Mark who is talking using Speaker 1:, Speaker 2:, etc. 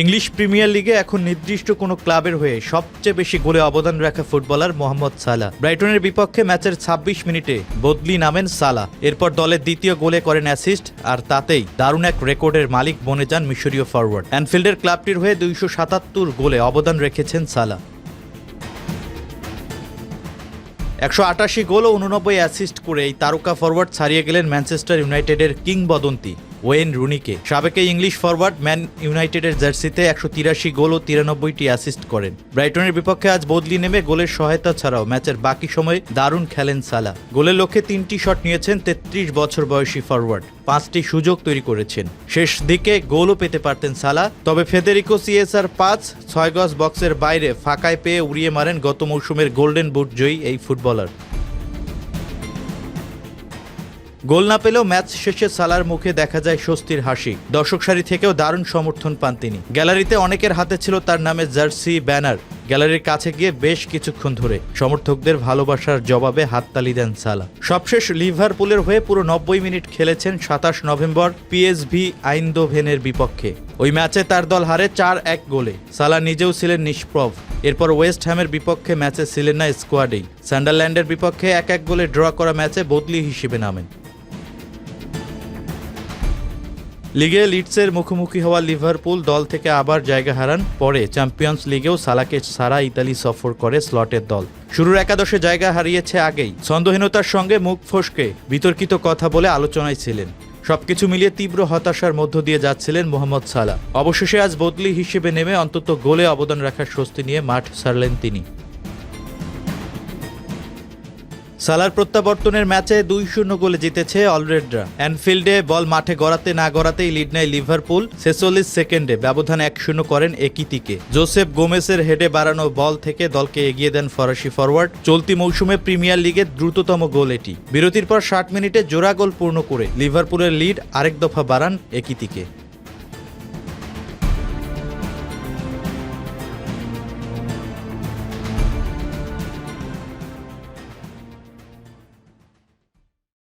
Speaker 1: English premier লিগে এখন নির্দিষ্ট কোনো ক্লাবের হয়ে সবচেয়ে বেশি গোলে অবদান রাখা ফুটবলার মোহাম্মদ সালাহ। ব্রাইটনের বিপক্ষে ম্যাচের ২৬ মিনিটে বদলি নামেন সালাহ। এরপর দলের দ্বিতীয় গোলে করেন অ্যাসিস্ট, আর তাতেই দারুণ এক রেকর্ডের মালিক বনে যান মিশরীয় ফরওয়ার্ড। অ্যানফিল্ডের ক্লাবটির হয়ে ২৭৭ গোলে অবদান রেখেছেন সালাহ। ১৮৮ গোল ও ৮৯ অ্যাসিস্ট করে এই তারকা ফরওয়ার্ড ছাড়িয়ে গেলেন ম্যানচেস্টার ইউনাইটেডের কিংবদন্তি ওয়েন রুনিকে। সাবেক ইংলিশ ফরওয়ার্ড ম্যান ইউনাইটেডের জার্সিতে ১৮৩ গোল ও ৯৩টি অ্যাসিস্ট করেন। ব্রাইটনের বিপক্ষে আজ বদলি নেমে গোলের সহায়তা ছাড়াও ম্যাচের বাকি সময়ে দারুণ খেলেন সালাহ। গোলের লক্ষ্যে ৩টি শট নিয়েছেন ৩৩ বছর বয়সী ফরওয়ার্ড, 5টি সুযোগ তৈরি করেছেন। শেষ দিকে গোলও পেতে পারতেন সালাহ, তবে ফেদেরিকো সিয়েসার পাস ৬ গজ বক্সের বাইরে ফাঁকায় পেয়ে উড়িয়ে মারেন গত মৌসুমের গোল্ডেন বুট জয়ী এই ফুটবলার। গোল না পেলেও ম্যাচ শেষে সালার মুখে দেখা যায় স্বস্তির হাসি। দর্শক সারি থেকেও দারুণ সমর্থন পান তিনি। গ্যালারিতে অনেকের হাতে ছিল তার নামে জার্সি, ব্যানার। গ্যালারির কাছে গিয়ে বেশ কিছুক্ষণ ধরে সমর্থকদের ভালোবাসার জবাবে হাততালি দেন সালাহ। সবশেষ লিভারপুলের হয়ে পুরো ৯০ মিনিট খেলেছেন ২৭ নভেম্বর পিএসভি আইন্দোভেনের বিপক্ষে। ওই ম্যাচে তার দল হারে ৪-১ গোলে। সালাহ নিজেও ছিলেন নিষ্প্রভ। এরপর ওয়েস্ট হ্যামের বিপক্ষে ম্যাচে ছিলেন না স্কোয়াডেই। সান্ডারল্যান্ডের বিপক্ষে ১-১ গোলে ড্র করা ম্যাচে বদলি হিসেবে নামেন। লিগে লিডসের মুখোমুখি হওয়া লিভারপুল দল থেকে আবার জায়গা হারান। পরে চ্যাম্পিয়ন্স লিগেও সালাহকে ছাড়া ইতালি সফর করে স্লটের দল। শুরুর একাদশে জায়গা হারিয়েছে আগেই। ছন্দহীনতার সঙ্গে মুখ ফসকে বিতর্কিত কথা বলে আলোচনায় ছিলেন। সবকিছু মিলিয়ে তীব্র হতাশার মধ্য দিয়ে যাচ্ছিলেন মোহাম্মদ সালাহ। অবশেষে আজ বদলি হিসেবে নেমে অন্তত গোলে অবদান রাখার স্বস্তি নিয়ে মাঠ ছাড়লেন তিনি। সালার প্রত্যাবর্তনের ম্যাচে ২-০ গোলে জিতেছে অলরেডরা। অ্যানফিল্ডে বল মাঠে গড়াতে না গড়াতেই লিড নেয় লিভারপুল। ৪৬ সেকেন্ডে ব্যবধান ১-০ করেন একিতিকে। জোসেফ গোমেসের হেডে বাড়ানো বল থেকে দলকে এগিয়ে দেন ফরাসি ফরওয়ার্ড। চলতি মৌসুমে প্রিমিয়ার লিগের দ্রুততম গোল এটি। বিরতির পর ৬০ মিনিটে জোড়া গোল পূর্ণ করে লিভারপুলের লিড আরেক দফা বাড়ান একিতিকে।